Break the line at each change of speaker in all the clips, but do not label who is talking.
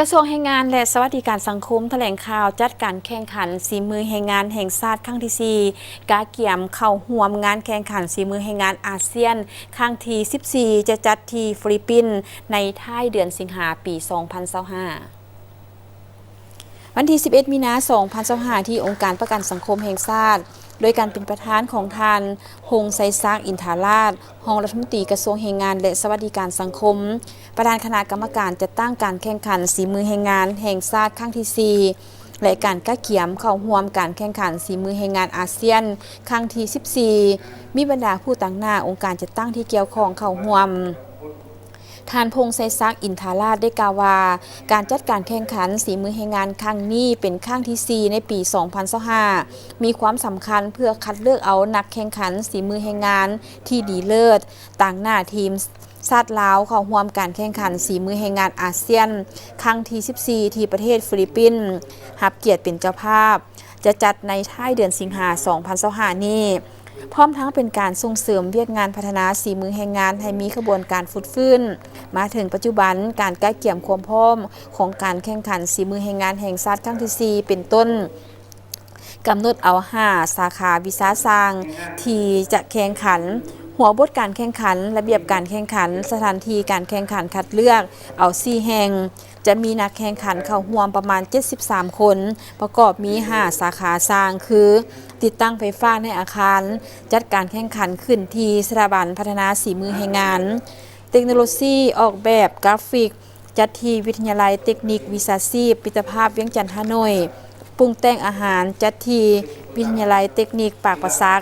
ระทรวงแรงงานและสวัสดิการสังคมแถลงข่าวจัดการแข่งขันฝีมือแรงงานแห่งชาติครั้งที่4กาเกี่ยมเข้าร่วมงานแข่งขันฝีมือแรงงานอาเซียนครั้งที่14จะจัดที่ฟิลิปปินส์ในท้ายเดือนสิงหาคมปี 2025 วันที่ 11 มีนาคม 2025 ที่องค์การประกันสังคมแห่งชาติโดยการเป็นประธานของทานฮงไซซักอินทาราชรองรัฐมนตรีกระทรวงแรงงานและสวัสดิการสังคมประธานคณะกรรมการจัดตั้งการแข่งขันฝีมือแรงงานแห่งชาติครั้งที่4และการก้าเขียมเข้าร่วมการแข่งขันฝีมือแรงงานอาเซียนครั้งที่14มีบรรดาผู้ต่างหน้าองค์การจัดตั้งที่เกี่ยวข้องเข้าร่วมท่านพงษ์ไซซักอินทาราชได้กล่าวว่าการจัดการแข่งขันฝีมือแรงงานครั้งนี้เป็นครั้งที่4ในปี 2025 มีความสำคัญเพื่อคัดเลือกเอานักแข่งขันฝีมือแรงงานที่ดีเลิศต่างหน้าทีมชาติลาวเข้าร่วมการแข่งขันฝีมือแรงงานอาเซียนครั้งที่14ที่ประเทศฟิลิปปินส์รับเกียรติเป็นเจ้าภาพจะจัดในท้ายเดือนสิงหาคม 2025 นี้พร้อมทั้งเป็นการส่งเสริมเวียกงานพัฒนาฝีมือแรงงานให้มีกระบวนการฟุดฟื้นมาถึงปัจจุบันการก้าเกี่ยมความพร้อมของการแข่งขันฝีมือแรงงานแห่งชาติครั้งที่4เป็นต้นกำหนดเอา5สาขาวิชาสร้างที่จะแข่งขันหัวบทการแข่งขันระเบียบการแข่งขันสถานที่การแข่งขันคัดเลือกเอา4แห่งจะมีนักแข่งขันเข้าร่วมประมาณ73คนประกอบมี5สาขาสร้างคือติดตั้งไฟฟ้าในอาคารจัดการแข่งขันขึ้นที่สถาบันพัฒนาฝีมือแรงงานเทคโนโลยีออกแบบกราฟิกจัดที่วิทยาลัยเทคนิควิชาชีพมิตรภาพเวียงจันทน์ฮานอยปรุงแต่งอาหารจัดที่วิทยาลัยเทคนิคปากประซัก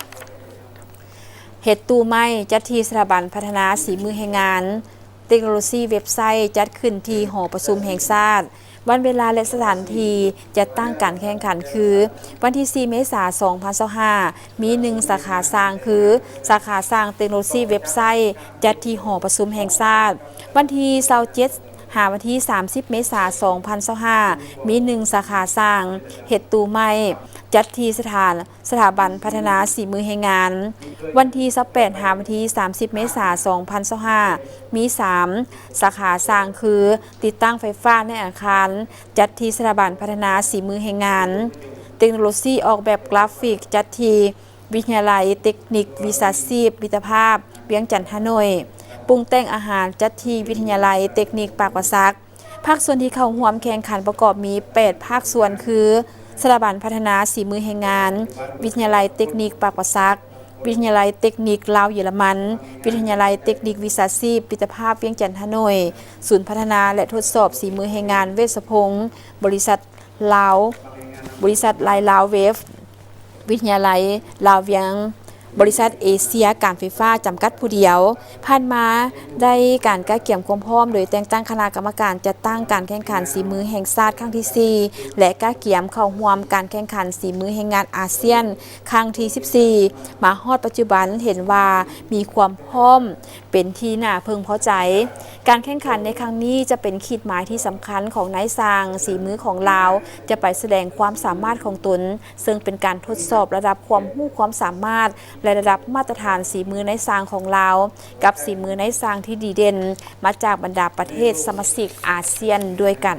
เฮ็ดตู้ไม้จัดที่สถาบันพัฒนาฝีมือแรงงานเทคโนโลยีเว็บไซต์จัดขึ้นที่หอประชุมแห่งชาติวันเวลาและสถานที่จัดตั้งการแข่งขันคือวันที่4 เมษายน 2025 มี1สาขาสร้างคือสาขาสร้างเทคโนโลยีเว็บไซต์จัดที่หอประชุมแห่งชาติวันที่27วันที่30 เมษายน 2025 มี1สาขาสร้างเฮ็ดตู้ไม้จัดที่สถาบันพัฒนาฝีมือแรงงานวันที่28วันที่30 เมษายน 2025 มี3สาขาสร้างคือติดตั้งไฟฟ้าในอาคารจัดที่สถาบันพัฒนาฝีมือแรงงานเทคโนโลยีออกแบบกราฟิกจัดที่วิทยาลัยเทคนิควิชาชีพมิตรภาพเวียงจันทน์ฮานอยปรุงแต่งอาหารจัดที่วิทยาลัยเทคนิคปากประซักภาคส่วนที่เข้าร่วมแข่งขันประกอบมี8ภาคส่วนคือสถาบันพัฒนาฝีมือแรงงานวิทยาลัยเทคนิคปากประซักวิทยาลัยเทคนิคลาวเยอรมันวิทยาลัยเทคนิควิชาชีพมิตรภาพเวียงจันทน์ฮานอยศูนย์พัฒนาและทดสอบฝีมือแรงงานเวชพงศ์บริษัทลาวเวฟวิทยาลัยลาวเวียงบริษัทเอเชียการไฟฟ้าจำกัดผู้เดียวผ่านมาได้การก้าเกี่ยมความพร้อมโดยแต่งตั้งคณะกรรมการจัดตั้งการแข่งขันฝีมือแห่งชาติครั้งที่4และก้าเกี่ยมเข้าร่วมการแข่งขันฝีมือแรงงานอาเซียนครั้งที่14มาฮอดปัจจุบันเห็นว่ามีความพร้อมเป็นที่น่าพึงพอใจการแข่งขันในครั้งนี้จะเป็นขีดหมายที่สำคัญของนายสร้างฝีมือของลาวจะไปแสดงความสามารถของตนซึ่งเป็นการทดสอบระดับความรู้ความสามารถและระดับมาตรฐานฝีมือในสร้างของลาวกับฝีมือในสร้างที่ดีเด่นมาจากบรรดาประเทศสมาชิกอาเซียนด้วยกัน